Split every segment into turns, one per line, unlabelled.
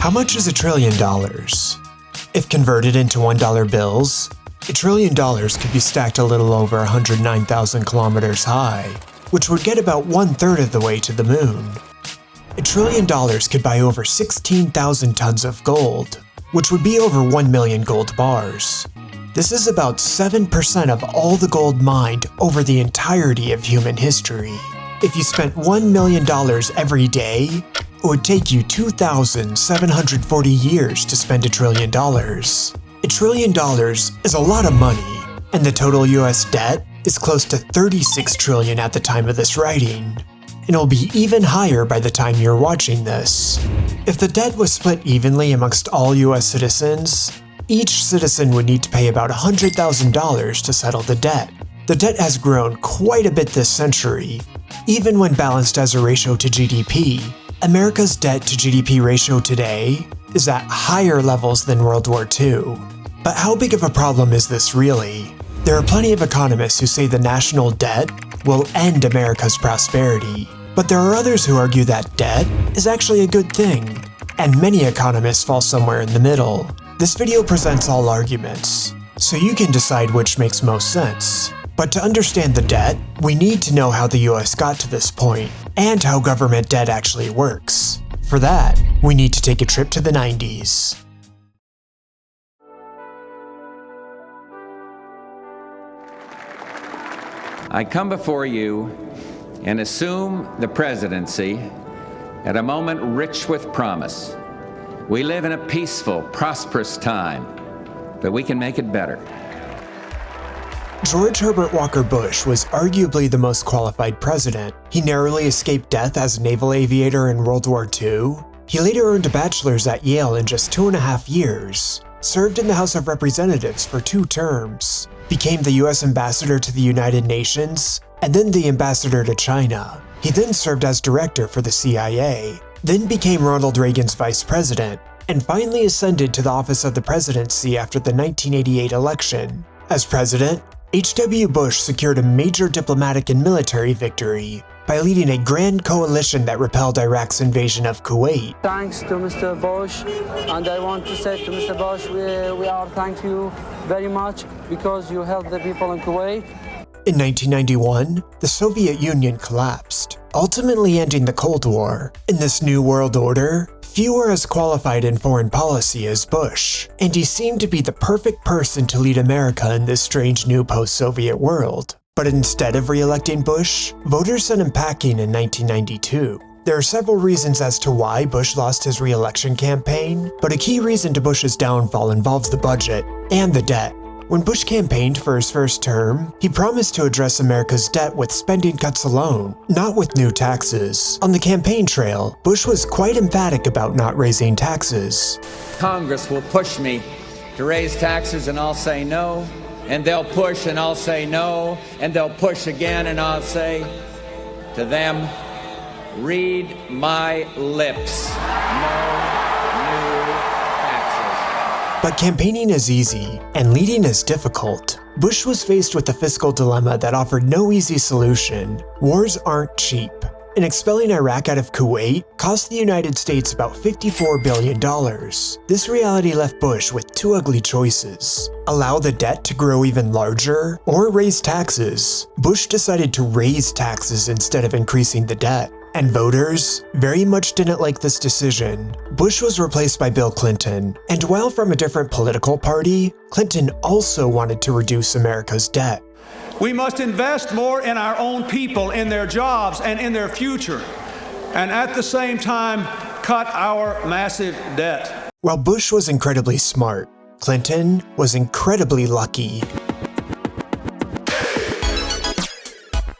How much is $1 trillion? If converted into $1 bills, $1 trillion could be stacked a little over 109,000 kilometers high, which would get about 1/3 of the way to the moon. $1 trillion could buy over 16,000 tons of gold, which would be over 1 million gold bars. This is about 7% of all the gold mined over the entirety of human history. If you spent $1 million every day, it would take you 2,740 years to spend $1 trillion. $1 trillion is a lot of money, and the total US debt is close to $36 trillion at the time of this writing, and it'll be even higher by the time you're watching this. If the debt was split evenly amongst all US citizens, each citizen would need to pay about $100,000 to settle the debt. The debt has grown quite a bit this century. Even when balanced as a ratio to GDP, America's debt to GDP ratio today is at higher levels than World War II. But how big of a problem is this really? There are plenty of economists who say the national debt will end America's prosperity. But there are others who argue that debt is actually a good thing. And many economists fall somewhere in the middle. This video presents all arguments, so you can decide which makes most sense. But to understand the debt, we need to know how the US got to this point, and how government debt actually works. For that, we need to take a trip to the 90s.
I come before you and assume the presidency at a moment rich with promise. We live in a peaceful, prosperous time, but we can make it better.
George Herbert Walker Bush was arguably the most qualified president. He narrowly escaped death as a naval aviator in World War II. He later earned a bachelor's at Yale in just 2.5 years, served in the House of Representatives for 2 terms, became the US ambassador to the United Nations, and then the ambassador to China. He then served as director for the CIA, then became Ronald Reagan's vice president, and finally ascended to the office of the presidency after the 1988 election. As president, H.W. Bush secured a major diplomatic and military victory by leading a grand coalition that repelled Iraq's invasion of Kuwait.
Thanks to Mr. Bush, and I want to say to Mr. Bush, we are thank you very much because you helped the people in Kuwait.
In 1991, the Soviet Union collapsed, ultimately ending the Cold War. In this new world order, few were as qualified in foreign policy as Bush, and he seemed to be the perfect person to lead America in this strange new post-Soviet world. But instead of re-electing Bush, voters sent him packing in 1992. There are several reasons as to why Bush lost his re-election campaign, but a key reason to Bush's downfall involves the budget and the debt. When Bush campaigned for his first term, he promised to address America's debt with spending cuts alone, not with new taxes. On the campaign trail, Bush was quite emphatic about not raising taxes.
Congress will push me to raise taxes and I'll say no, and they'll push and I'll say no, and they'll push again and I'll say to them, read my lips, no.
But campaigning is easy, and leading is difficult. Bush was faced with a fiscal dilemma that offered no easy solution. Wars aren't cheap, and expelling Iraq out of Kuwait cost the United States about $54 billion. This reality left Bush with 2 ugly choices: allow the debt to grow even larger, or raise taxes. Bush decided to raise taxes instead of increasing the debt. And voters very much didn't like this decision. Bush was replaced by Bill Clinton, and while from a different political party, Clinton also wanted to reduce America's debt.
We must invest more in our own people, in their jobs, and in their future, and at the same time, cut our massive debt.
While Bush was incredibly smart, Clinton was incredibly lucky.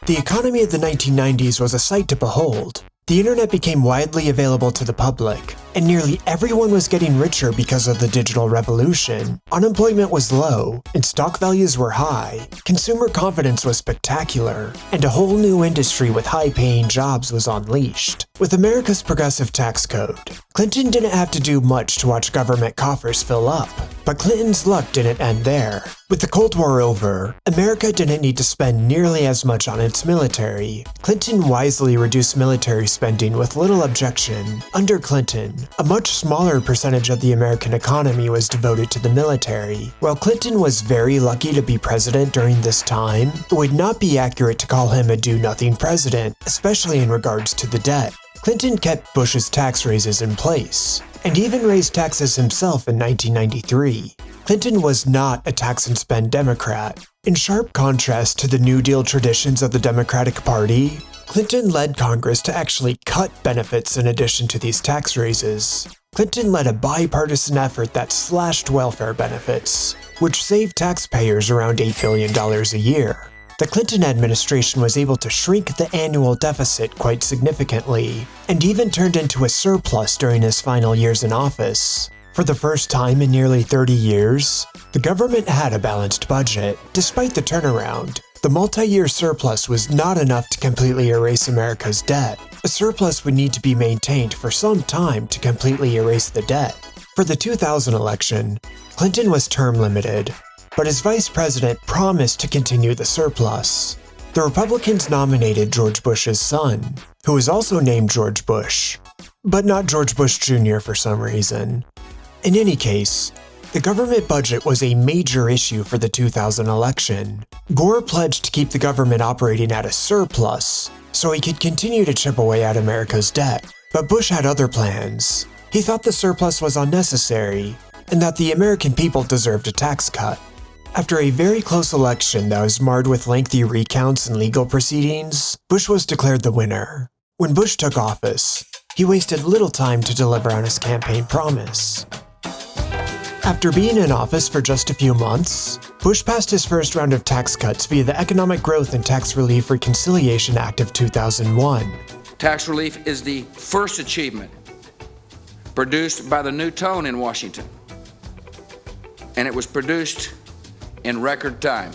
The economy of the 1990s was a sight to behold. The internet became widely available to the public, and nearly everyone was getting richer because of the digital revolution. Unemployment was low, and stock values were high. Consumer confidence was spectacular, and a whole new industry with high-paying jobs was unleashed. With America's progressive tax code, Clinton didn't have to do much to watch government coffers fill up, but Clinton's luck didn't end there. With the Cold War over, America didn't need to spend nearly as much on its military. Clinton wisely reduced military spending with little objection. Under Clinton, a much smaller percentage of the American economy was devoted to the military. While Clinton was very lucky to be president during this time, it would not be accurate to call him a do-nothing president, especially in regards to the debt. Clinton kept Bush's tax raises in place, and even raised taxes himself in 1993. Clinton was not a tax and spend Democrat. In sharp contrast to the New Deal traditions of the Democratic Party, Clinton led Congress to actually cut benefits in addition to these tax raises. Clinton led a bipartisan effort that slashed welfare benefits, which saved taxpayers around $8 billion a year. The Clinton administration was able to shrink the annual deficit quite significantly, and even turned into a surplus during his final years in office. For the first time in nearly 30 years, the government had a balanced budget. Despite the turnaround, the multi-year surplus was not enough to completely erase America's debt. A surplus would need to be maintained for some time to completely erase the debt. For the 2000 election, Clinton was term limited, but his vice president promised to continue the surplus. The Republicans nominated George Bush's son, who was also named George Bush, but not George Bush Jr. for some reason. In any case, the government budget was a major issue for the 2000 election. Gore pledged to keep the government operating at a surplus so he could continue to chip away at America's debt. But Bush had other plans. He thought the surplus was unnecessary, and that the American people deserved a tax cut. After a very close election that was marred with lengthy recounts and legal proceedings, Bush was declared the winner. When Bush took office, he wasted little time to deliver on his campaign promise. After being in office for just a few months, Bush passed his first round of tax cuts via the Economic Growth and Tax Relief Reconciliation Act of 2001.
Tax relief is the first achievement produced by the new tone in Washington, and it was produced in record time.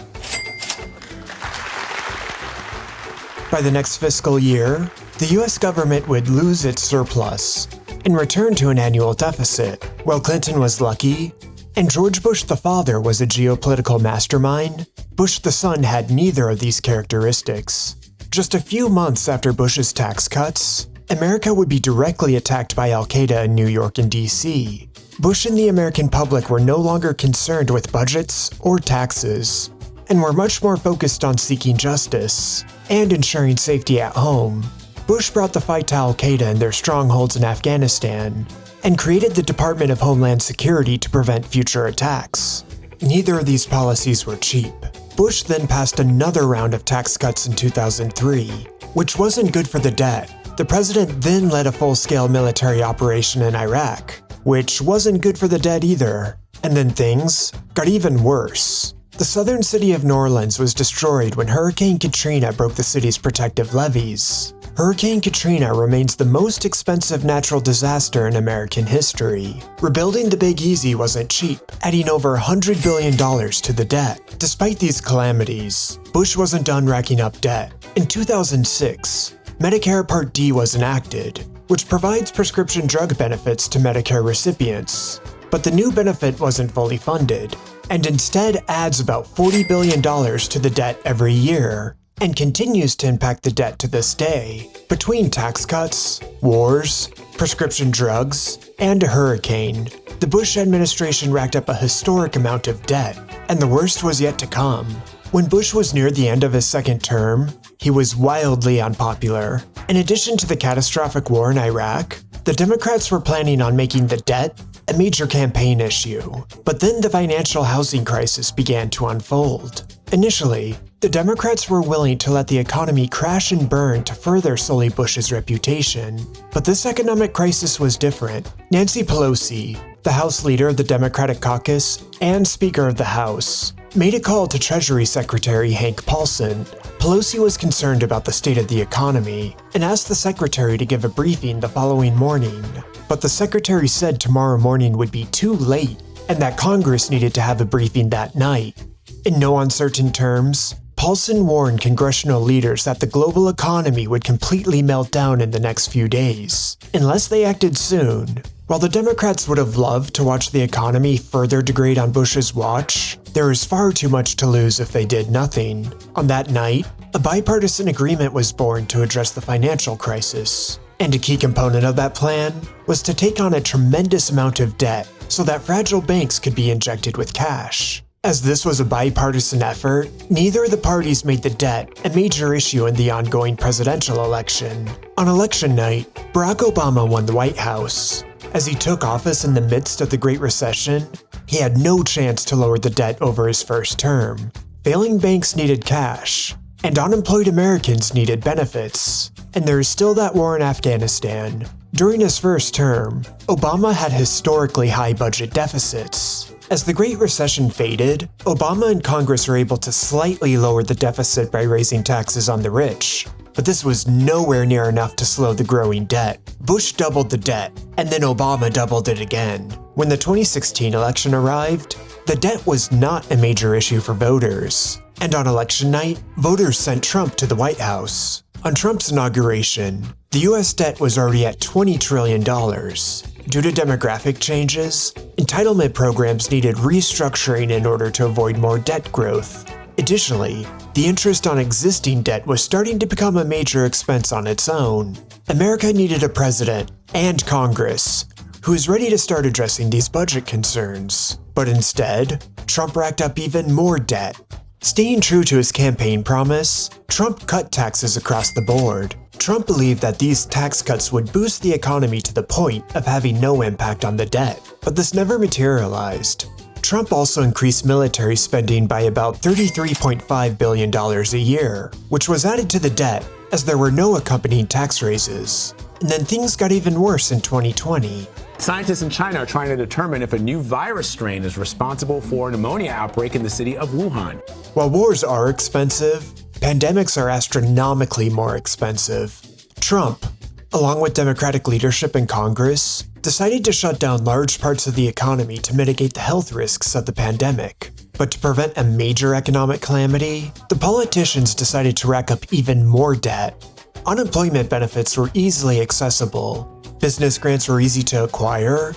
By the next fiscal year, the US government would lose its surplus and return to an annual deficit. While Clinton was lucky, and George Bush the father was a geopolitical mastermind, Bush the son had neither of these characteristics. Just a few months after Bush's tax cuts, America would be directly attacked by Al-Qaeda in New York and DC. Bush and the American public were no longer concerned with budgets or taxes, and were much more focused on seeking justice and ensuring safety at home. Bush brought the fight to Al-Qaeda and their strongholds in Afghanistan, and created the Department of Homeland Security to prevent future attacks. Neither of these policies were cheap. Bush then passed another round of tax cuts in 2003, which wasn't good for the debt. The president then led a full-scale military operation in Iraq, which wasn't good for the debt either. And then things got even worse. The southern city of New Orleans was destroyed when Hurricane Katrina broke the city's protective levees. Hurricane Katrina remains the most expensive natural disaster in American history. Rebuilding the Big Easy wasn't cheap, adding over $100 billion to the debt. Despite these calamities, Bush wasn't done racking up debt. In 2006, Medicare Part D was enacted, which provides prescription drug benefits to Medicare recipients. But the new benefit wasn't fully funded, and instead adds about $40 billion to the debt every year, and continues to impact the debt to this day. Between tax cuts, wars, prescription drugs, and a hurricane, the Bush administration racked up a historic amount of debt, and the worst was yet to come. When Bush was near the end of his second term, he was wildly unpopular. In addition to the catastrophic war in Iraq, the Democrats were planning on making the debt a major campaign issue. But then the financial housing crisis began to unfold. Initially, the Democrats were willing to let the economy crash and burn to further sully Bush's reputation. But this economic crisis was different. Nancy Pelosi, the House leader of the Democratic caucus and Speaker of the House, made a call to Treasury Secretary Hank Paulson. Pelosi was concerned about the state of the economy and asked the secretary to give a briefing the following morning. But the secretary said tomorrow morning would be too late and that Congress needed to have a briefing that night. In no uncertain terms, Paulson warned congressional leaders that the global economy would completely melt down in the next few days. Unless they acted soon, While the Democrats would have loved to watch the economy further degrade on Bush's watch, there was far too much to lose if they did nothing. On that night, a bipartisan agreement was born to address the financial crisis. And a key component of that plan was to take on a tremendous amount of debt so that fragile banks could be injected with cash. As this was a bipartisan effort, neither of the parties made the debt a major issue in the ongoing presidential election. On election night, Barack Obama won the White House. As he took office in the midst of the Great Recession, he had no chance to lower the debt over his first term. Failing banks needed cash, and unemployed Americans needed benefits. And there is still that war in Afghanistan. During his first term, Obama had historically high budget deficits. As the Great Recession faded, Obama and Congress were able to slightly lower the deficit by raising taxes on the rich. But this was nowhere near enough to slow the growing debt. Bush doubled the debt, and then Obama doubled it again. When the 2016 election arrived, the debt was not a major issue for voters. And on election night, voters sent Trump to the White House. On Trump's inauguration, the US debt was already at $20 trillion. Due to demographic changes, entitlement programs needed restructuring in order to avoid more debt growth. Additionally, the interest on existing debt was starting to become a major expense on its own. America needed a president and Congress who was ready to start addressing these budget concerns. But instead, Trump racked up even more debt. Staying true to his campaign promise, Trump cut taxes across the board. Trump believed that these tax cuts would boost the economy to the point of having no impact on the debt, but this never materialized. Trump also increased military spending by about $33.5 billion a year, which was added to the debt as there were no accompanying tax raises. And then things got even worse in 2020.
Scientists in China are trying to determine if a new virus strain is responsible for a pneumonia outbreak in the city of Wuhan.
While wars are expensive, pandemics are astronomically more expensive. Trump, along with Democratic leadership in Congress, decided to shut down large parts of the economy to mitigate the health risks of the pandemic. But to prevent a major economic calamity, the politicians decided to rack up even more debt. Unemployment benefits were easily accessible, business grants were easy to acquire,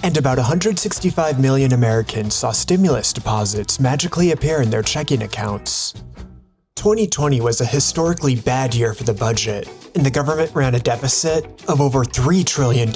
and about 165 million Americans saw stimulus deposits magically appear in their checking accounts. 2020 was a historically bad year for the budget, and the government ran a deficit of over $3 trillion.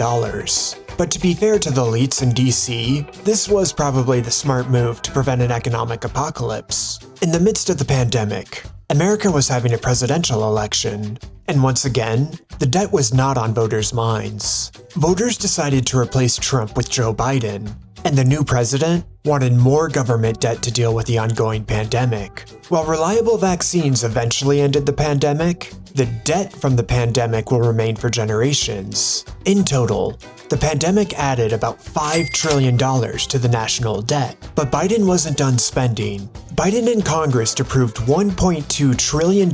But to be fair to the elites in DC, this was probably the smart move to prevent an economic apocalypse. In the midst of the pandemic, America was having a presidential election, and once again, the debt was not on voters' minds. Voters decided to replace Trump with Joe Biden, and the new president wanted more government debt to deal with the ongoing pandemic. While reliable vaccines eventually ended the pandemic, the debt from the pandemic will remain for generations. In total, the pandemic added about $5 trillion to the national debt. But Biden wasn't done spending. Biden and Congress approved $1.2 trillion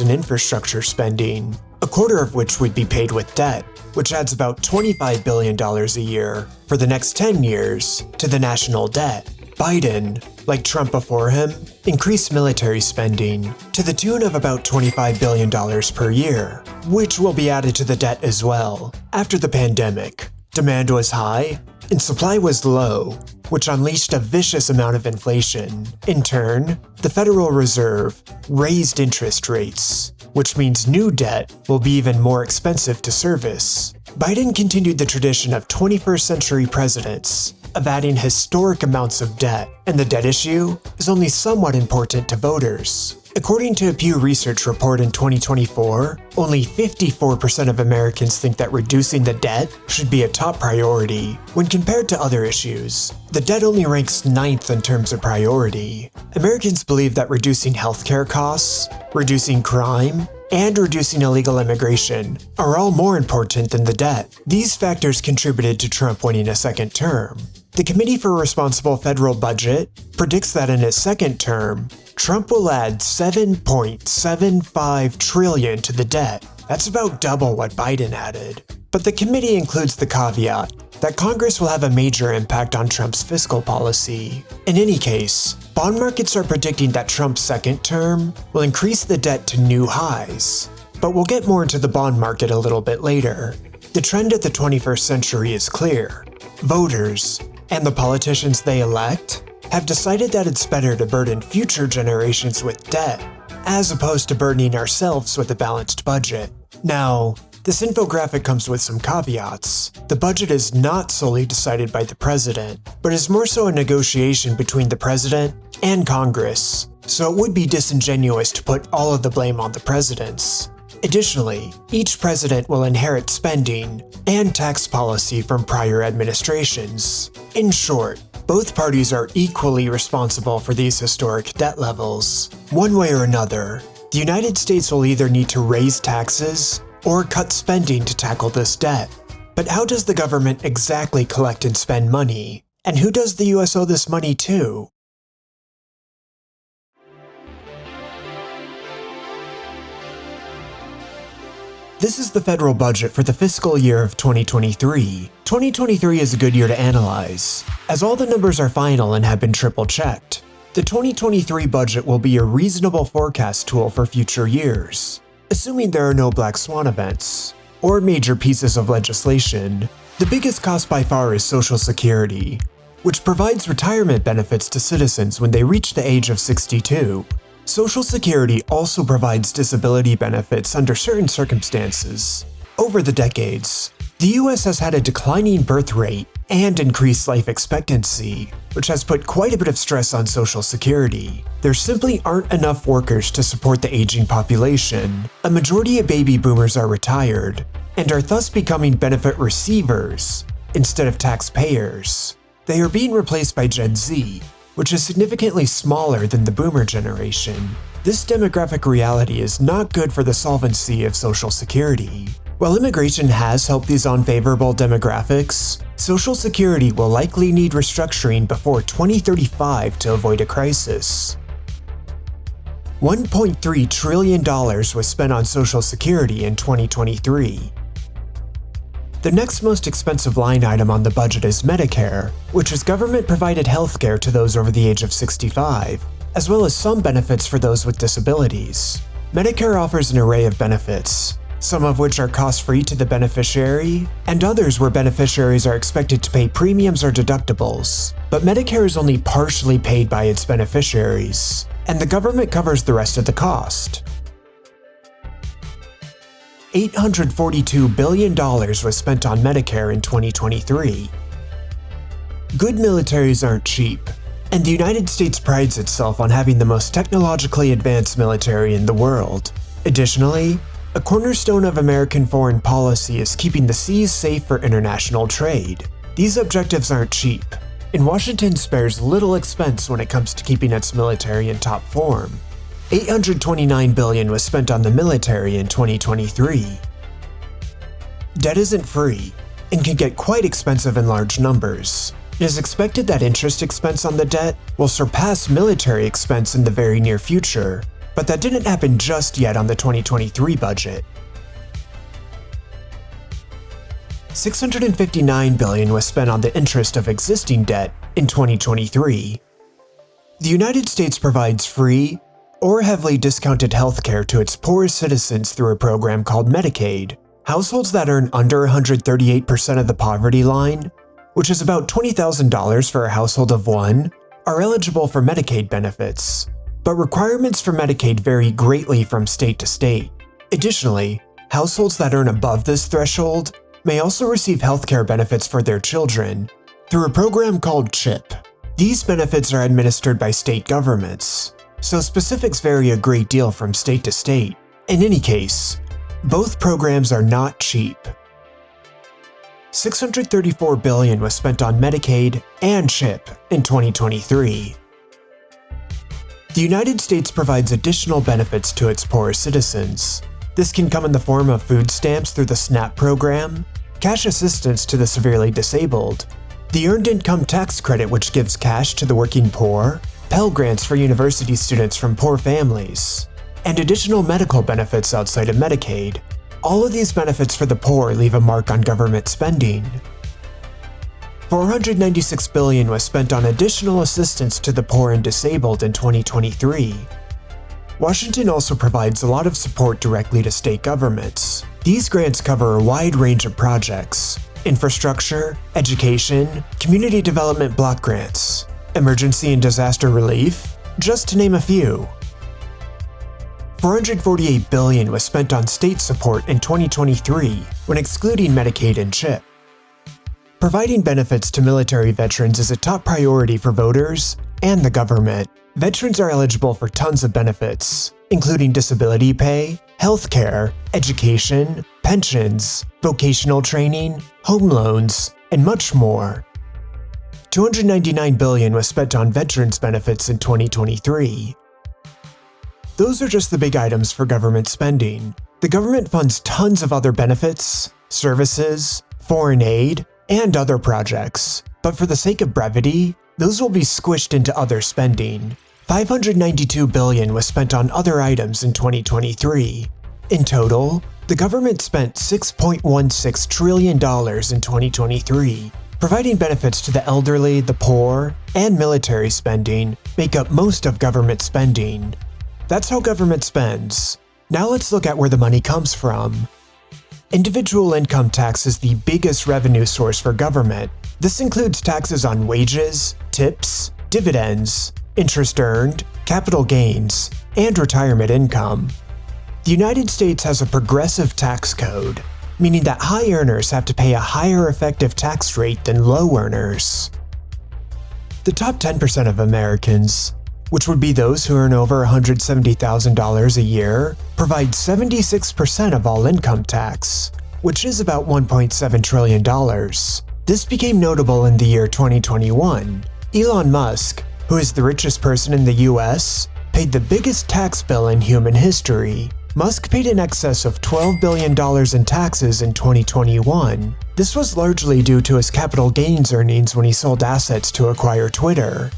in infrastructure spending, a quarter of which would be paid with debt, which adds about $25 billion a year for the next 10 years to the national debt. Biden, like Trump before him, increased military spending to the tune of about $25 billion per year, which will be added to the debt as well. After the pandemic, demand was high and supply was low, which unleashed a vicious amount of inflation. In turn, the Federal Reserve raised interest rates, which means new debt will be even more expensive to service. Biden continued the tradition of 21st century presidents of adding historic amounts of debt, and the debt issue is only somewhat important to voters. According to a Pew Research report in 2024, only 54% of Americans think that reducing the debt should be a top priority. When compared to other issues, the debt only ranks 9th in terms of priority. Americans believe that reducing healthcare costs, reducing crime, and reducing illegal immigration are all more important than the debt. These factors contributed to Trump winning a second term. The Committee for Responsible Federal Budget predicts that in his second term, Trump will add $7.75 trillion to the debt. That's about double what Biden added. But the committee includes the caveat that Congress will have a major impact on Trump's fiscal policy. In any case, bond markets are predicting that Trump's second term will increase the debt to new highs. But we'll get more into the bond market a little bit later. The trend of the 21st century is clear. Voters, and the politicians they elect, have decided that it's better to burden future generations with debt, as opposed to burdening ourselves with a balanced budget. Now, this infographic comes with some caveats. The budget is not solely decided by the president, but is more so a negotiation between the president and Congress, so it would be disingenuous to put all of the blame on the presidents. Additionally, each president will inherit spending and tax policy from prior administrations. In short, both parties are equally responsible for these historic debt levels. One way or another, the United States will either need to raise taxes or cut spending to tackle this debt. But how does the government exactly collect and spend money? And who does the US owe this money to? This is the federal budget for the fiscal year of 2023. 2023 is a good year to analyze, as all the numbers are final and have been triple-checked. The 2023 budget will be a reasonable forecast tool for future years, assuming there are no black swan events or major pieces of legislation. The biggest cost by far is Social Security, which provides retirement benefits to citizens when they reach the age of 62. Social Security also provides disability benefits under certain circumstances. Over the decades, the US has had a declining birth rate and increased life expectancy, which has put quite a bit of stress on Social Security. There simply aren't enough workers to support the aging population. A majority of baby boomers are retired, and are thus becoming benefit receivers instead of taxpayers. They are being replaced by Gen Z, which is significantly smaller than the boomer generation. This demographic reality is not good for the solvency of Social Security. While immigration has helped these unfavorable demographics, Social Security will likely need restructuring before 2035 to avoid a crisis. $1.3 trillion was spent on Social Security in 2023. The next most expensive line item on the budget is Medicare, which is government-provided healthcare to those over the age of 65, as well as some benefits for those with disabilities. Medicare offers an array of benefits, some of which are cost-free to the beneficiary, and others where beneficiaries are expected to pay premiums or deductibles. But Medicare is only partially paid by its beneficiaries, and the government covers the rest of the cost. $842 billion was spent on Medicare in 2023. Good militaries aren't cheap, and the United States prides itself on having the most technologically advanced military in the world. Additionally, a cornerstone of American foreign policy is keeping the seas safe for international trade. These objectives aren't cheap, and Washington spares little expense when it comes to keeping its military in top form. $829 billion was spent on the military in 2023. Debt isn't free, and can get quite expensive in large numbers. It is expected that interest expense on the debt will surpass military expense in the very near future, but that didn't happen just yet on the 2023 budget. $659 billion was spent on the interest of existing debt in 2023. The United States provides free or heavily discounted healthcare to its poorest citizens through a program called Medicaid. Households that earn under 138% of the poverty line, which is about $20,000 for a household of one, are eligible for Medicaid benefits. But requirements for Medicaid vary greatly from state to state. Additionally, households that earn above this threshold may also receive healthcare benefits for their children through a program called CHIP. These benefits are administered by state governments, so specifics vary a great deal from state to state. In any case, both programs are not cheap. $634 billion was spent on Medicaid and CHIP in 2023. The United States provides additional benefits to its poorest citizens. This can come in the form of food stamps through the SNAP program, cash assistance to the severely disabled, the Earned Income Tax Credit, which gives cash to the working poor, Pell Grants for university students from poor families, and additional medical benefits outside of Medicaid. All of these benefits for the poor leave a mark on government spending. $496 billion was spent on additional assistance to the poor and disabled in 2023. Washington also provides a lot of support directly to state governments. These grants cover a wide range of projects: infrastructure, education, community development block grants, emergency and disaster relief, just to name a few. $448 billion was spent on state support in 2023 when excluding Medicaid and CHIP. Providing benefits to military veterans is a top priority for voters and the government. Veterans are eligible for tons of benefits, including disability pay, healthcare, education, pensions, vocational training, home loans, and much more. $299 billion was spent on veterans benefits in 2023. Those are just the big items for government spending. The government funds tons of other benefits, services, foreign aid, and other projects, but for the sake of brevity, those will be squished into other spending. $592 billion was spent on other items in 2023. In total, the government spent $6.16 trillion in 2023. Providing benefits to the elderly, the poor, and military spending make up most of government spending. That's how government spends. Now let's look at where the money comes from. Individual income tax is the biggest revenue source for government. This includes taxes on wages, tips, dividends, interest earned, capital gains, and retirement income. The United States has a progressive tax code, meaning that high earners have to pay a higher effective tax rate than low earners. The top 10% of Americans, which would be those who earn over $170,000 a year, provide 76% of all income tax, which is about $1.7 trillion. This became notable in the year 2021. Elon Musk, who is the richest person in the US, paid the biggest tax bill in human history. Musk paid in excess of $12 billion in taxes in 2021. This was largely due to his capital gains earnings when he sold assets to acquire Twitter.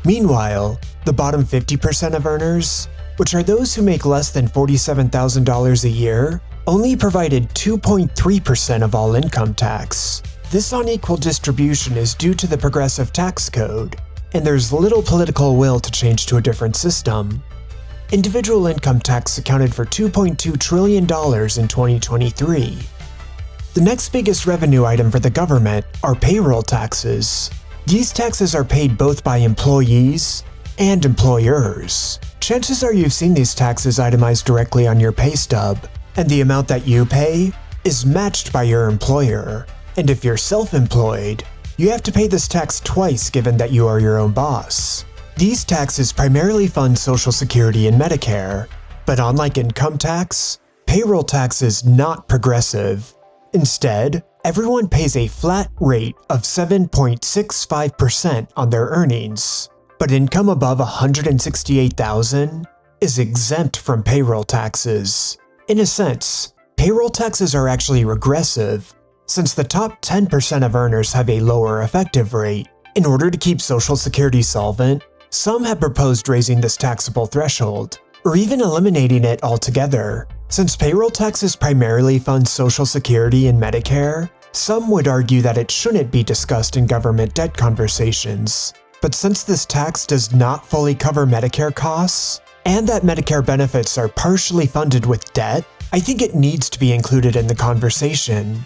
Meanwhile, the bottom 50% of earners, which are those who make less than $47,000 a year, only provided 2.3% of all income tax. This unequal distribution is due to the progressive tax code, and there's little political will to change to a different system. Individual income tax accounted for $2.2 trillion in 2023. The next biggest revenue item for the government are payroll taxes. These taxes are paid both by employees and employers. Chances are you've seen these taxes itemized directly on your pay stub, and the amount that you pay is matched by your employer. And if you're self-employed, you have to pay this tax twice given that you are your own boss. These taxes primarily fund Social Security and Medicare, but unlike income tax, payroll tax is not progressive. Instead, everyone pays a flat rate of 7.65% on their earnings, but income above $168,000 is exempt from payroll taxes. In a sense, payroll taxes are actually regressive, since the top 10% of earners have a lower effective rate. In order to keep Social Security solvent, some have proposed raising this taxable threshold, or even eliminating it altogether. Since payroll taxes primarily fund Social Security and Medicare, some would argue that it shouldn't be discussed in government debt conversations. But since this tax does not fully cover Medicare costs, and that Medicare benefits are partially funded with debt, I think it needs to be included in the conversation.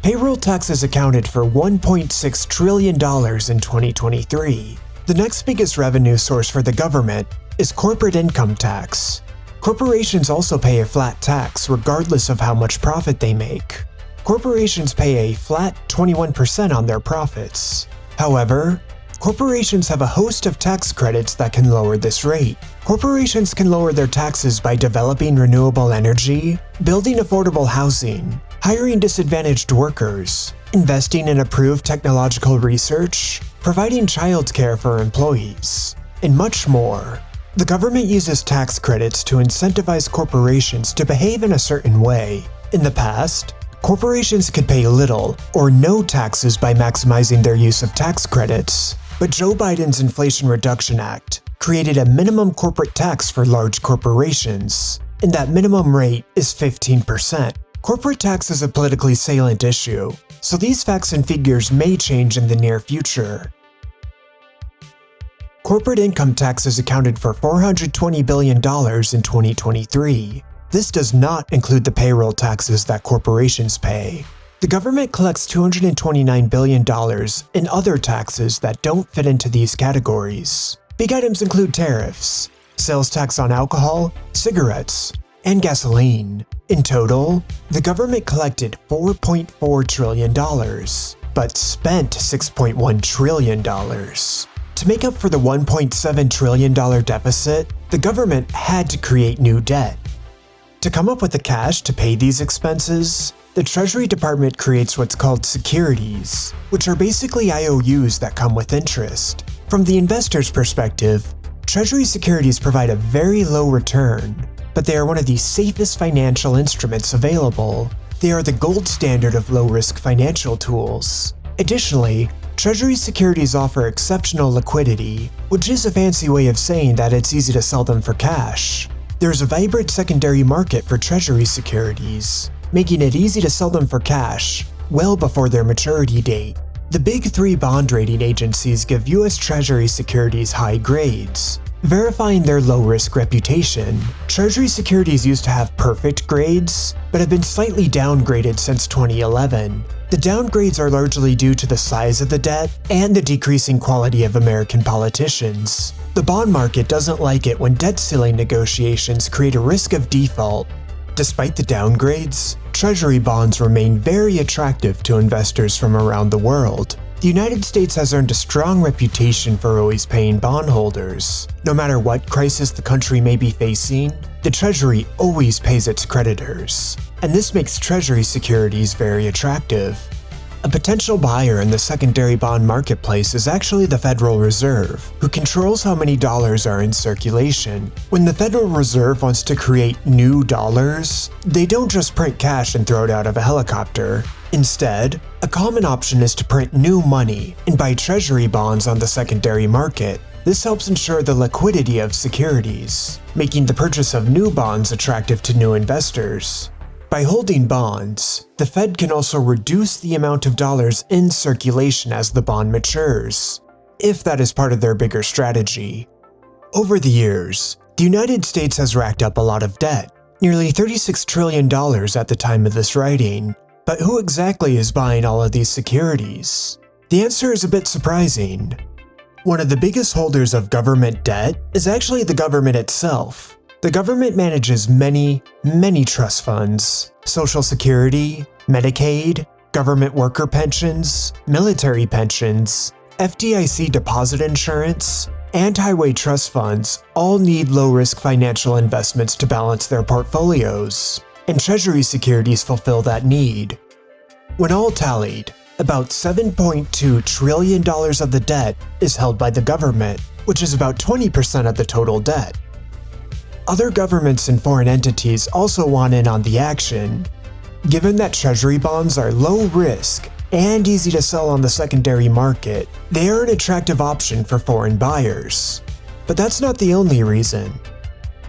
Payroll taxes accounted for $1.6 trillion in 2023. The next biggest revenue source for the government is corporate income tax. Corporations also pay a flat tax regardless of how much profit they make. Corporations pay a flat 21% on their profits. However, corporations have a host of tax credits that can lower this rate. Corporations can lower their taxes by developing renewable energy, building affordable housing, hiring disadvantaged workers, investing in approved technological research, providing childcare for employees, and much more. The government uses tax credits to incentivize corporations to behave in a certain way. In the past, corporations could pay little or no taxes by maximizing their use of tax credits, but Joe Biden's Inflation Reduction Act created a minimum corporate tax for large corporations, and that minimum rate is 15%. Corporate tax is a politically salient issue, so these facts and figures may change in the near future. corporate income taxes accounted for $420 billion in 2023. This does not include the payroll taxes that corporations pay. The government collects $229 billion in other taxes that don't fit into these categories. Big items include tariffs, sales tax on alcohol, cigarettes, and gasoline. In total, the government collected $4.4 trillion, but spent $6.1 trillion. To make up for the $1.7 trillion deficit, the government had to create new debt. To come up with the cash to pay these expenses, the Treasury Department creates what's called securities, which are basically IOUs that come with interest. From the investor's perspective, Treasury securities provide a very low return, but they are one of the safest financial instruments available. They are the gold standard of low-risk financial tools. Additionally, Treasury securities offer exceptional liquidity, which is a fancy way of saying that it's easy to sell them for cash. There's a vibrant secondary market for Treasury securities, making it easy to sell them for cash well before their maturity date. The big three bond rating agencies give U.S. Treasury securities high grades, verifying their low-risk reputation. Treasury securities used to have perfect grades, but have been slightly downgraded since 2011. The downgrades are largely due to the size of the debt and the decreasing quality of American politicians. The bond market doesn't like it when debt ceiling negotiations create a risk of default. Despite the downgrades, Treasury bonds remain very attractive to investors from around the world. The United States has earned a strong reputation for always paying bondholders. No matter what crisis the country may be facing, the Treasury always pays its creditors, and this makes Treasury securities very attractive. A potential buyer in the secondary bond marketplace is actually the Federal Reserve, who controls how many dollars are in circulation. When the Federal Reserve wants to create new dollars, they don't just print cash and throw it out of a helicopter. Instead, a common option is to print new money and buy Treasury bonds on the secondary market. This helps ensure the liquidity of securities, making the purchase of new bonds attractive to new investors. By holding bonds, the Fed can also reduce the amount of dollars in circulation as the bond matures, if that is part of their bigger strategy. Over the years, the United States has racked up a lot of debt, nearly $36 trillion at the time of this writing. But who exactly is buying all of these securities? The answer is a bit surprising. One of the biggest holders of government debt is actually the government itself. The government manages many trust funds: Social Security, Medicaid, government worker pensions, military pensions, FDIC deposit insurance, and highway trust funds all need low-risk financial investments to balance their portfolios, and Treasury securities fulfill that need. When all tallied, about $7.2 trillion of the debt is held by the government, which is about 20% of the total debt. Other governments and foreign entities also want in on the action. Given that Treasury bonds are low risk and easy to sell on the secondary market, they are an attractive option for foreign buyers. But that's not the only reason.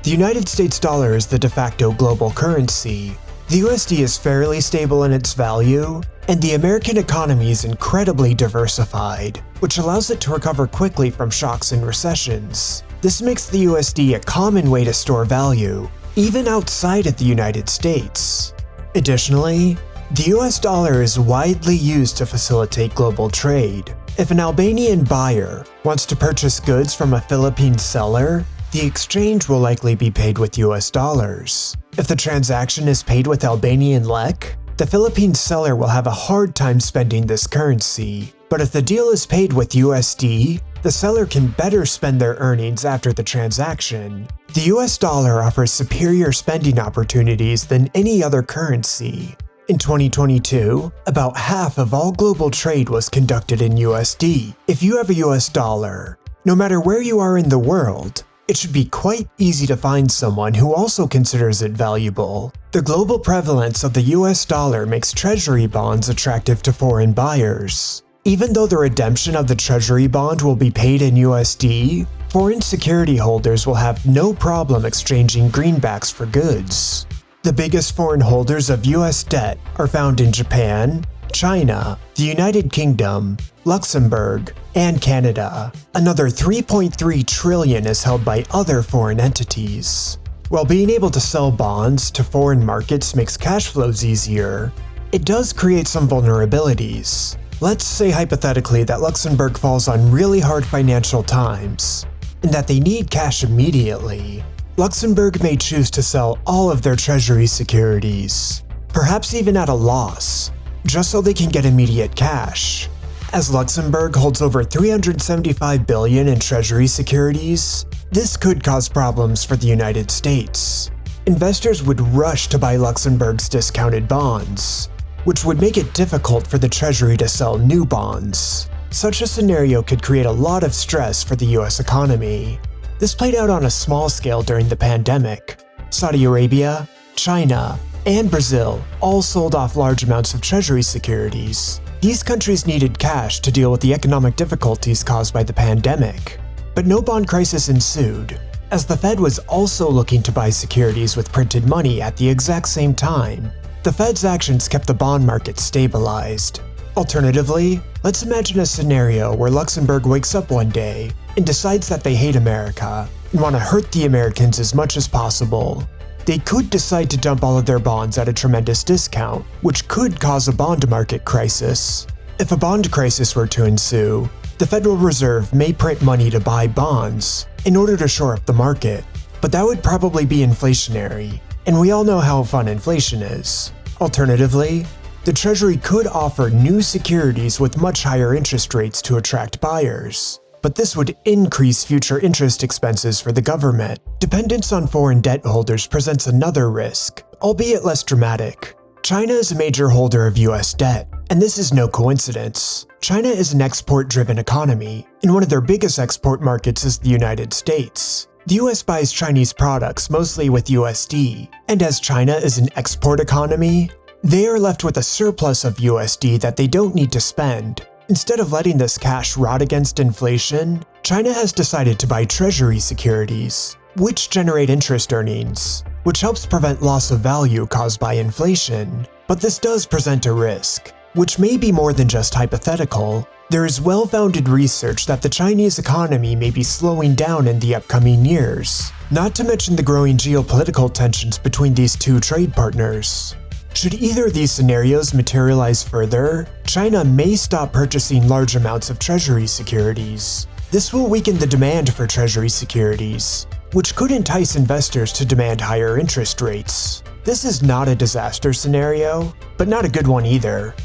The United States dollar is the de facto global currency. The USD is fairly stable in its value, and the American economy is incredibly diversified, which allows it to recover quickly from shocks and recessions. This makes the USD a common way to store value, even outside of the United States. Additionally, the US dollar is widely used to facilitate global trade. If an Albanian buyer wants to purchase goods from a Philippine seller, the exchange will likely be paid with US dollars. If the transaction is paid with Albanian lek, the Philippine seller will have a hard time spending this currency. But if the deal is paid with USD, the seller can better spend their earnings after the transaction. The US dollar offers superior spending opportunities than any other currency. In 2022, about half of all global trade was conducted in USD. If you have a US dollar, no matter where you are in the world, it should be quite easy to find someone who also considers it valuable. The global prevalence of the US dollar makes Treasury bonds attractive to foreign buyers. Even though the redemption of the Treasury bond will be paid in USD, foreign security holders will have no problem exchanging greenbacks for goods. The biggest foreign holders of US debt are found in Japan, China, the United Kingdom, Luxembourg, and Canada. Another $3.3 trillion is held by other foreign entities. While being able to sell bonds to foreign markets makes cash flows easier, it does create some vulnerabilities. Let's say hypothetically that Luxembourg falls on really hard financial times, and that they need cash immediately. Luxembourg may choose to sell all of their treasury securities, perhaps even at a loss, just so they can get immediate cash. As Luxembourg holds over $375 billion in treasury securities, this could cause problems for the United States. Investors would rush to buy Luxembourg's discounted bonds, which would make it difficult for the Treasury to sell new bonds. Such a scenario could create a lot of stress for the US economy. This played out on a small scale during the pandemic. Saudi Arabia, China, and Brazil all sold off large amounts of treasury securities. These countries needed cash to deal with the economic difficulties caused by the pandemic. But no bond crisis ensued, as the Fed was also looking to buy securities with printed money at the exact same time. The Fed's actions kept the bond market stabilized. Alternatively, let's imagine a scenario where Luxembourg wakes up one day and decides that they hate America and want to hurt the Americans as much as possible. They could decide to dump all of their bonds at a tremendous discount, which could cause a bond market crisis. If a bond crisis were to ensue, the Federal Reserve may print money to buy bonds in order to shore up the market, but that would probably be inflationary, and we all know how fun inflation is. Alternatively, the Treasury could offer new securities with much higher interest rates to attract buyers, but this would increase future interest expenses for the government. Dependence on foreign debt holders presents another risk, albeit less dramatic. China is a major holder of US debt, and this is no coincidence. China is an export-driven economy, and one of their biggest export markets is the United States. The US buys Chinese products mostly with USD, and as China is an export economy, they are left with a surplus of USD that they don't need to spend. Instead of letting this cash rot against inflation, China has decided to buy treasury securities, which generate interest earnings, which helps prevent loss of value caused by inflation. But this does present a risk, which may be more than just hypothetical. There is well-founded research that the Chinese economy may be slowing down in the upcoming years, not to mention the growing geopolitical tensions between these two trade partners. Should either of these scenarios materialize further, China may stop purchasing large amounts of treasury securities. This will weaken the demand for treasury securities, which could entice investors to demand higher interest rates. This is not a disaster scenario, but not a good one either.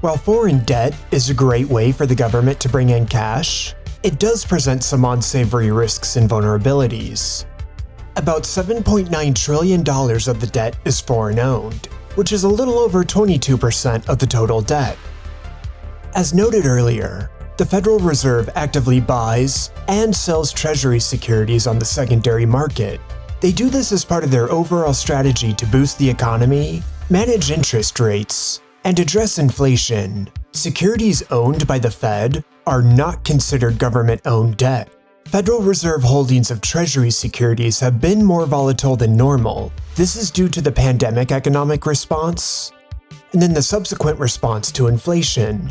While foreign debt is a great way for the government to bring in cash, it does present some unsavory risks and vulnerabilities. About $7.9 trillion of the debt is foreign-owned, which is a little over 22% of the total debt. As noted earlier, the Federal Reserve actively buys and sells treasury securities on the secondary market. They do this as part of their overall strategy to boost the economy, manage interest rates, and address inflation. Securities owned by the Fed are not considered government-owned debt. Federal Reserve holdings of treasury securities have been more volatile than normal. This is due to the pandemic economic response, and then the subsequent response to inflation.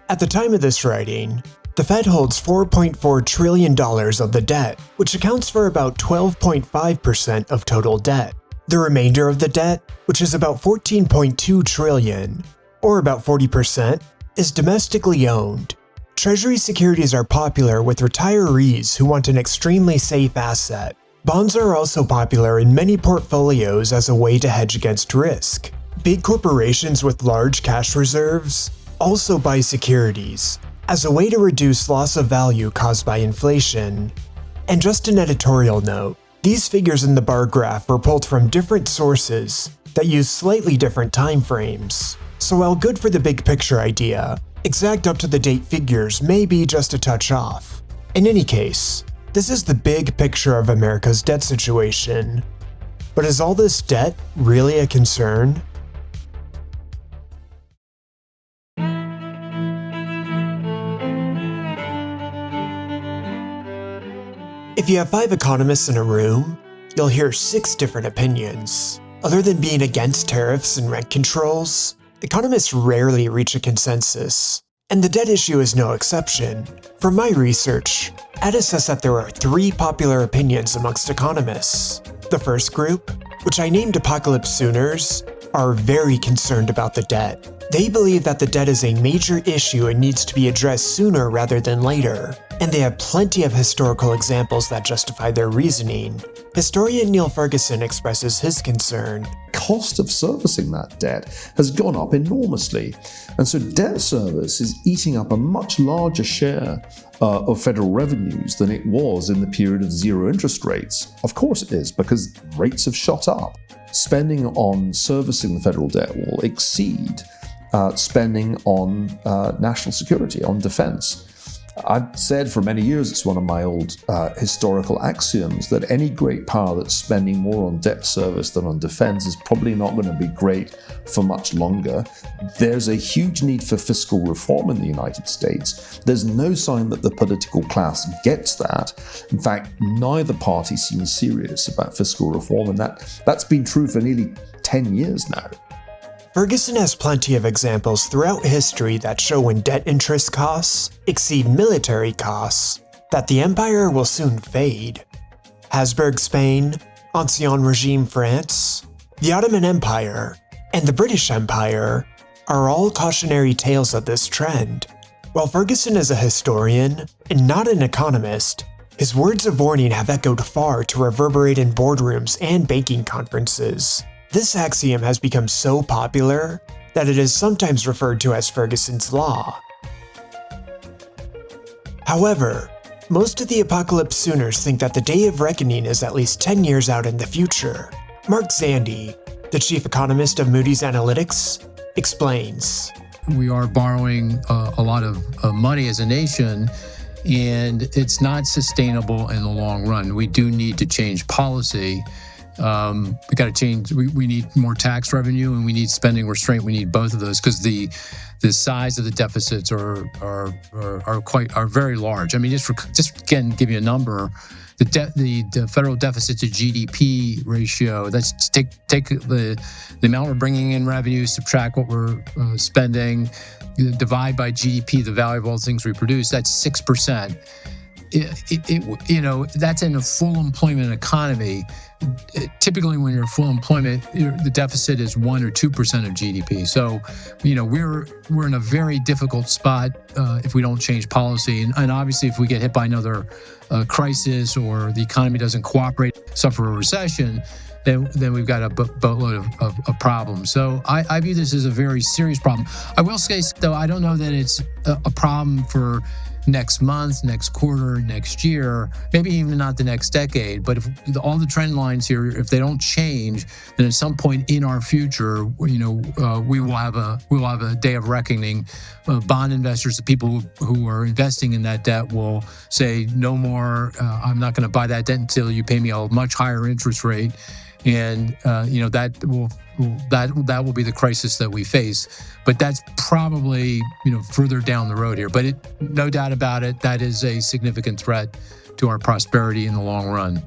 At the time of this writing, the Fed holds $4.4 trillion of the debt, which accounts for about 12.5% of total debt. The remainder of the debt, which is about $14.2 trillion, or about 40%, is domestically owned. Treasury securities are popular with retirees who want an extremely safe asset. Bonds are also popular in many portfolios as a way to hedge against risk. Big corporations with large cash reserves also buy securities as a way to reduce loss of value caused by inflation. And just an editorial note, these figures in the bar graph were pulled from different sources that use slightly different time frames. So while good for the big picture idea, exact up-to-the-date figures may be just a touch off. In any case, this is the big picture of America's debt situation. But is all this debt really a concern? If you have 5 economists in a room, you'll hear 6 different opinions. Other than being against tariffs and rent controls, economists rarely reach a consensus, and the debt issue is no exception. From my research, I'd assess that there are 3 popular opinions amongst economists. The first group, which I named Apocalypse Sooners, are very concerned about the debt. They believe that the debt is a major issue and needs to be addressed sooner rather than later, and they have plenty of historical examples that justify their reasoning. Historian Neil Ferguson expresses his concern.
Cost of servicing that debt has gone up enormously, and so debt service is eating up a much larger share of federal revenues than it was in the period of zero interest rates. Of course it is, because rates have shot up. Spending on servicing the federal debt will exceed spending on national security, on defense. I've said for many years, it's one of my old historical axioms, that any great power that's spending more on debt service than on defense is probably not going to be great for much longer. There's a huge need for fiscal reform in the United States. There's no sign that the political class gets that. In fact, neither party seems serious about fiscal reform, and that's been true for nearly 10 years now.
Ferguson has plenty of examples throughout history that show when debt interest costs exceed military costs, that the empire will soon fade. Habsburg Spain, Ancien Regime France, the Ottoman Empire, and the British Empire are all cautionary tales of this trend. While Ferguson is a historian and not an economist, his words of warning have echoed far to reverberate in boardrooms and banking conferences. This axiom has become so popular that it is sometimes referred to as Ferguson's Law. However, most of the Apocalypse Sooners think that the day of reckoning is at least 10 years out in the future. Mark Zandi, the chief economist of Moody's Analytics, explains.
We are borrowing a lot of money as a nation, and it's not sustainable in the long run. We do need to change policy. We got to change. We need more tax revenue, and we need spending restraint. We need both of those because the size of the deficits are very large. I mean, just again give you a number. The federal deficit to GDP ratio. Let's take the amount we're bringing in revenue, subtract what we're spending, divide by GDP, the value of all the things we produce. That's 6%. That's in a full employment economy. Typically, when you're full employment, the deficit is 1 or 2% of GDP. So, we're in a very difficult spot if we don't change policy. And obviously, if we get hit by another crisis or the economy doesn't cooperate, suffer a recession, then we've got a boatload of problems. So I view this as a very serious problem. I will say, though, I don't know that it's a problem for next month, next quarter, next year, maybe even not the next decade. But if all the trend lines here, if they don't change, then at some point in our future, we will have a day of reckoning. Bond investors, the people who are investing in that debt, will say, no more. I'm not going to buy that debt until you pay me a much higher interest rate. And that will be the crisis that we face. But that's probably further down the road here. But no doubt about it, that is a significant threat to our prosperity in the long run.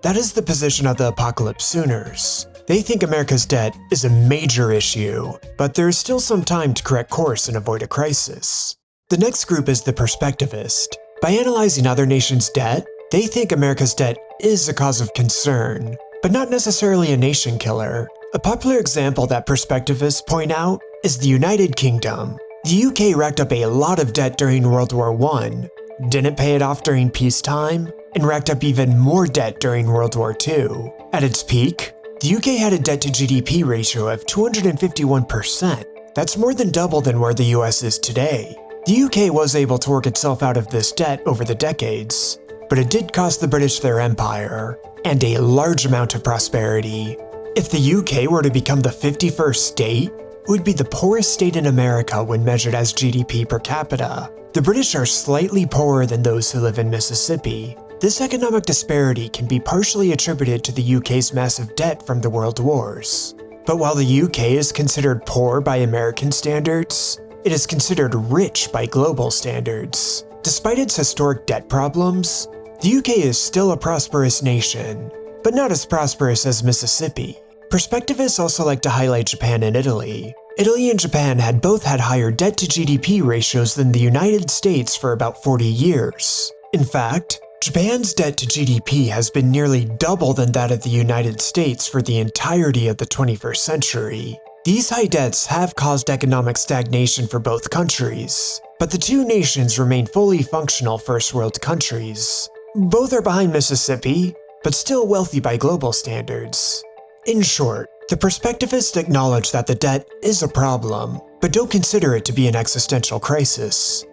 That is the position of the Apocalypse Sooners. They think America's debt is a major issue, but there is still some time to correct course and avoid a crisis. The next group is the Perspectivist. By analyzing other nations' debt, they think America's debt is a cause of concern, but not necessarily a nation killer. A popular example that Perspectivists point out is the United Kingdom. The UK racked up a lot of debt during World War I, didn't pay it off during peacetime, and racked up even more debt during World War II. At its peak, the UK had a debt to GDP ratio of 251%. That's more than double than where the US is today. The UK was able to work itself out of this debt over the decades, but it did cost the British their empire and a large amount of prosperity. If the UK were to become the 51st state, it would be the poorest state in America when measured as GDP per capita. The British are slightly poorer than those who live in Mississippi. This economic disparity can be partially attributed to the UK's massive debt from the World Wars. But while the UK is considered poor by American standards, it is considered rich by global standards. Despite its historic debt problems, the UK is still a prosperous nation, but not as prosperous as Mississippi. Perspectivists also like to highlight Japan and Italy. Italy and Japan had both had higher debt to GDP ratios than the United States for about 40 years. In fact, Japan's debt to GDP has been nearly double than that of the United States for the entirety of the 21st century. These high debts have caused economic stagnation for both countries, but the two nations remain fully functional first world countries. Both are behind Mississippi, but still wealthy by global standards. In short, the perspectivists acknowledge that the debt is a problem, but don't consider it to be an existential crisis.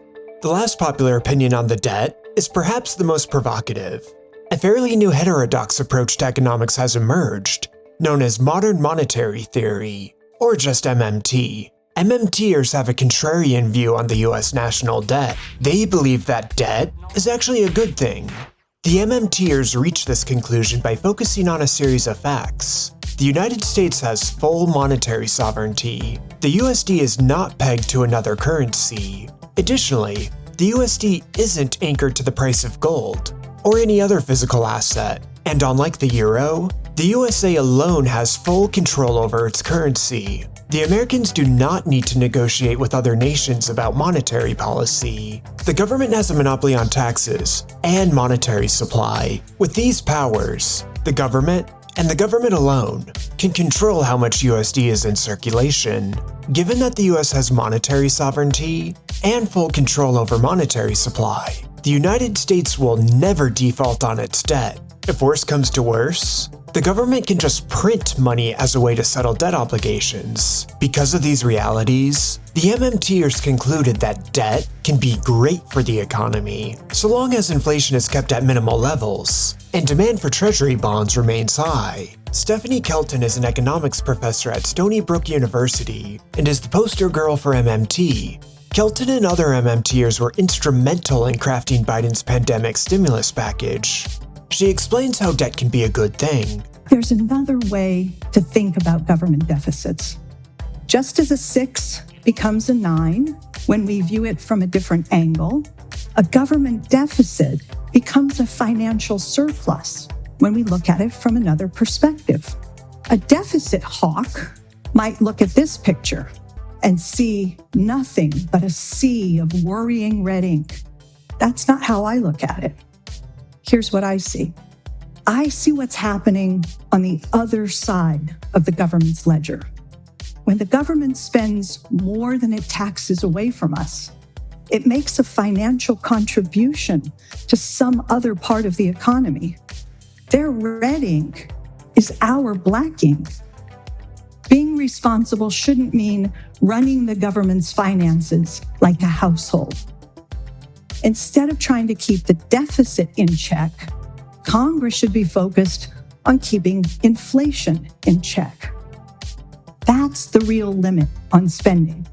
The last popular opinion on the debt is perhaps the most provocative. A fairly new heterodox approach to economics has emerged, known as modern monetary theory, or just MMT. MMTers have a contrarian view on the US national debt. They believe that debt is actually a good thing. The MMTers reach this conclusion by focusing on a series of facts. The United States has full monetary sovereignty. The USD is not pegged to another currency. Additionally, the USD isn't anchored to the price of gold or any other physical asset, and unlike the euro, the USA alone has full control over its currency. The Americans do not need to negotiate with other nations about monetary policy. The government has a monopoly on taxes and monetary supply. With these powers, the government, and the government alone, can control how much USD is in circulation. Given that the US has monetary sovereignty and full control over monetary supply, the United States will never default on its debt. If worse comes to worse, the government can just print money as a way to settle debt obligations. Because of these realities, the MMTers concluded that debt can be great for the economy, so long as inflation is kept at minimal levels, and demand for treasury bonds remains high. Stephanie Kelton is an economics professor at Stony Brook University, and is the poster girl for MMT. Kelton and other MMTers were instrumental in crafting Biden's pandemic stimulus package. She explains how debt can be a good thing.
There's another way to think about government deficits. Just as a 6 becomes a 9 when we view it from a different angle, a government deficit becomes a financial surplus when we look at it from another perspective. A deficit hawk might look at this picture and see nothing but a sea of worrying red ink. That's not how I look at it. Here's what I see. I see what's happening on the other side of the government's ledger. When the government spends more than it taxes away from us, it makes a financial contribution to some other part of the economy. Their red ink is our black ink. Being responsible shouldn't mean running the government's finances like a household. Instead of trying to keep the deficit in check, Congress should be focused on keeping inflation in check. That's the real limit on spending,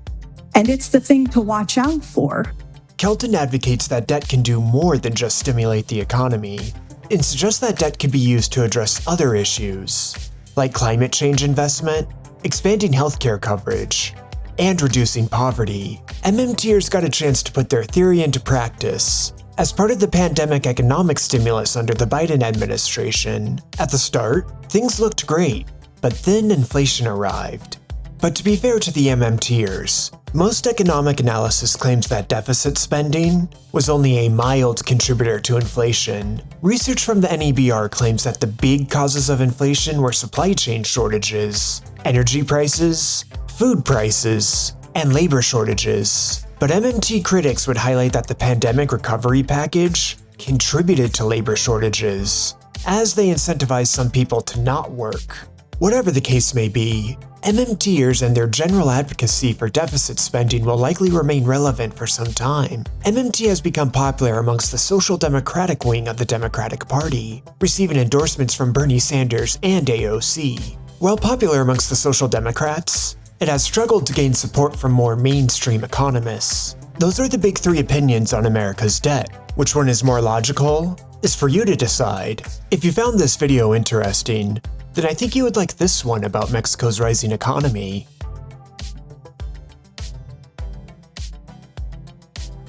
and it's the thing to watch out for.
Kelton advocates that debt can do more than just stimulate the economy, and suggests that debt can be used to address other issues, like climate change investment, expanding healthcare coverage, and reducing poverty. MMTers got a chance to put their theory into practice as part of the pandemic economic stimulus under the Biden administration. At the start, things looked great, but then inflation arrived. But to be fair to the MMTers, most economic analysis claims that deficit spending was only a mild contributor to inflation. Research from the NEBR claims that the big causes of inflation were supply chain shortages, energy prices, food prices, and labor shortages. But MMT critics would highlight that the pandemic recovery package contributed to labor shortages, as they incentivized some people to not work. Whatever the case may be, MMTers and their general advocacy for deficit spending will likely remain relevant for some time. MMT has become popular amongst the social democratic wing of the Democratic Party, receiving endorsements from Bernie Sanders and AOC. While popular amongst the social democrats, it has struggled to gain support from more mainstream economists. Those are the big three opinions on America's debt. Which one is more logical is for you to decide. If you found this video interesting, then I think you would like this one about Mexico's rising economy.